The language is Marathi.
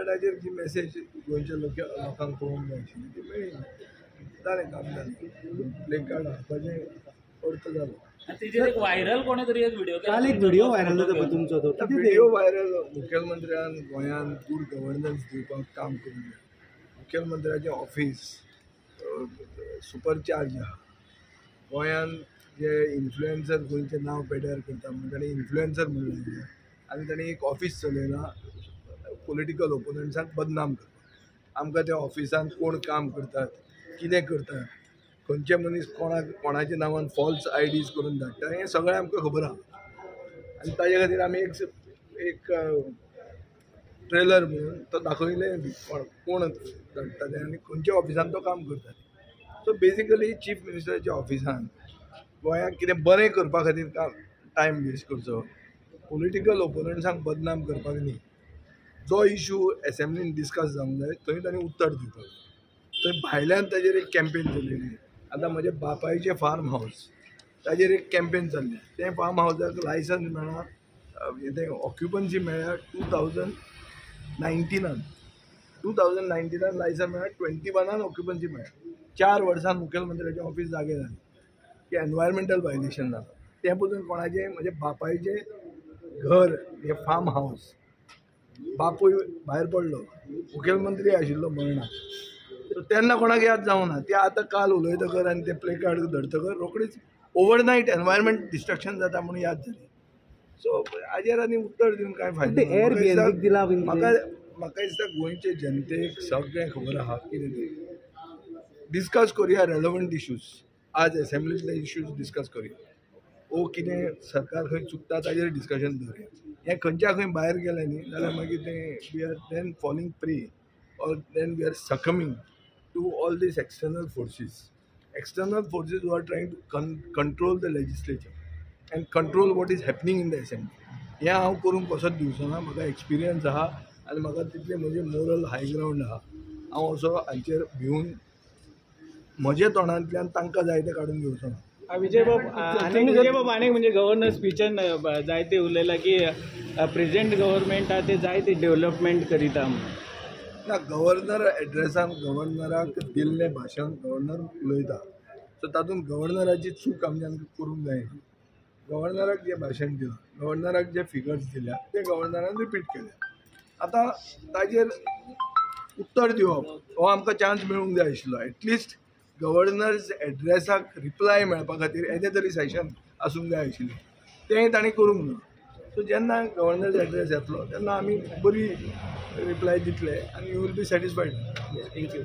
कार्डाचेर जी मेसेज गोंयच्या लोकांक पळोवंक जाय आशिल्ली ती मेळ्ळी जालें काम जालें प्ले कार्ड हाडपाचें अर्थ जालो तेजेर एक व्हायरल कोणे तरी एक व्हिडिओ काल एक व्हिडिओ व्हायरल जाता पळय तुमचो तो व्हिडिओ व्हायरल मुख्यमंत्र्यान गोंयांत गूड गव्हर्नन्स दिवपाक काम करून मुख्यमंत्र्याचें ऑफिस सुपरचार्ज आहा गोंयांत जे इन्फ्लुएन्सर गोंयचें नांव पेड्यार करता म्हणून ताणें इन्फ्लुएन्सर म्हणून लायलें आनी ताणें एक ऑफिस चलयलां पॉलिटिकल ओपोनंट्सांक बदनाम करपाक आमकां त्या ऑफिसान कोण काम करतात कितें करतात खंयचे मनीस कोणाच्या नांवान फॉल्स आयडीज करून धाडटा हें सगळें आमकां खबर आहा आनी ताजे खातीर आमी एक ट्रेलर म्हणून तो दाखयलें कोण धाडटा तें आनी खंयच्या ऑफिसान तो काम करता सो बेजिकली चीफ मिनिस्टराच्या ऑफिसान गोंयांक कितें बरें करपा खातीर टायम वेस्ट करचो पॉलिटिकल ओपोनंट्सांक बदनाम करपाक न्ही जो इशू एसेंब्लीन डिस्कस जावंक जाय थंय ताणें उत्तर दिवपाक थंय भायल्यान ताजेर एक कॅम्पेन चलयली आतां म्हज्या बापायचें फार्म हावस ताजेर एक कॅम्पेन चल्लें तें फार्म हावसाक लायसन्स मेळ्ळा तें ऑक्युपन्सी मेळ्ळ्या 2019 लायसन्स मेळ्ळा 21 ऑक्युपन्सी मेळ्ळ्या 4 वर्सां मुखेलमंत्र्याचें ऑफिस जागे जालें की एनवायरमेंटल वायलेशन जालां तें पसून कोणाचें म्हज्या बापायचें घर हें फार्म हावस बापूय भायर पडलो मुखेलमंत्री आशिल्लो मरणाक सो तेन्ना कोणाक याद जावना ते आतां काल उलयतकर आनी ते प्ले कार्ड धरतकर रोखडीच ओवरनायट एनवायरमेंट डिस्ट्रक्शन जाता म्हणून याद जाली सो हाजेर आनी उत्तर दिवन कांय फायदो म्हाका दिसता गोंयचे जनतेक सगळें खबर आहा कितें तें डिस्कस करुया रेलेवंट इश्यूज आज एसेंब्लींतले इश्यूज डिस्कस करुया कितें सरकार खंय चुकता ताजेर डिस्कशन दवरुया हें खंयच्या खंय भायर गेलें न्ही जाल्यार मागीर तें we are then falling prey or then we are succumbing to all these external forces who are trying to control the legislature and control what is happening in the assembly हें हांव करूंक कसोच दिवचो ना म्हाका एक्सपिरियन्स आहा आनी म्हाका तितलें म्हजें मोरल हाय ग्रावंड आहा हांव असो हाचेर भिवन म्हज्या तोंडांतल्यान तांकां जाय तें काडून घेवचो ना विजय बाब अनेक म्हणजे गव्हर्नर स्पीचान जायते उलयला की प्रेजेंट गव्हर्नमेंट हा ते जायते डेव्हलपमेंट करीता ना गव्हर्नर एड्रेसान गव्हर्नराक दिल्लें भाशण गव्हर्नर उलयता सो तातूंत गव्हर्नराची चूक आमच्यान करूंक जायना गव्हर्नराक जें भाशण दिलां गव्हर्नराक जे फिगर्स दिल्या ते गव्हर्नरान रिपीट केले आतां ताजेर उत्तर दिवप हो आमकां चान्स मेळूंक जाय आशिल्लो एटलिस्ट गव्हर्नर्स एड्रेसाक रिप्लाय मेळपा खातीर येदें तरी सेशन आसूंक जाय आशिल्लें तें ताणें करूंक ना सो जेन्ना गव्हर्नर्स एड्रेस येतलो तेन्ना आमी बरी रिप्लाय दितले आनी you will be satisfied thank you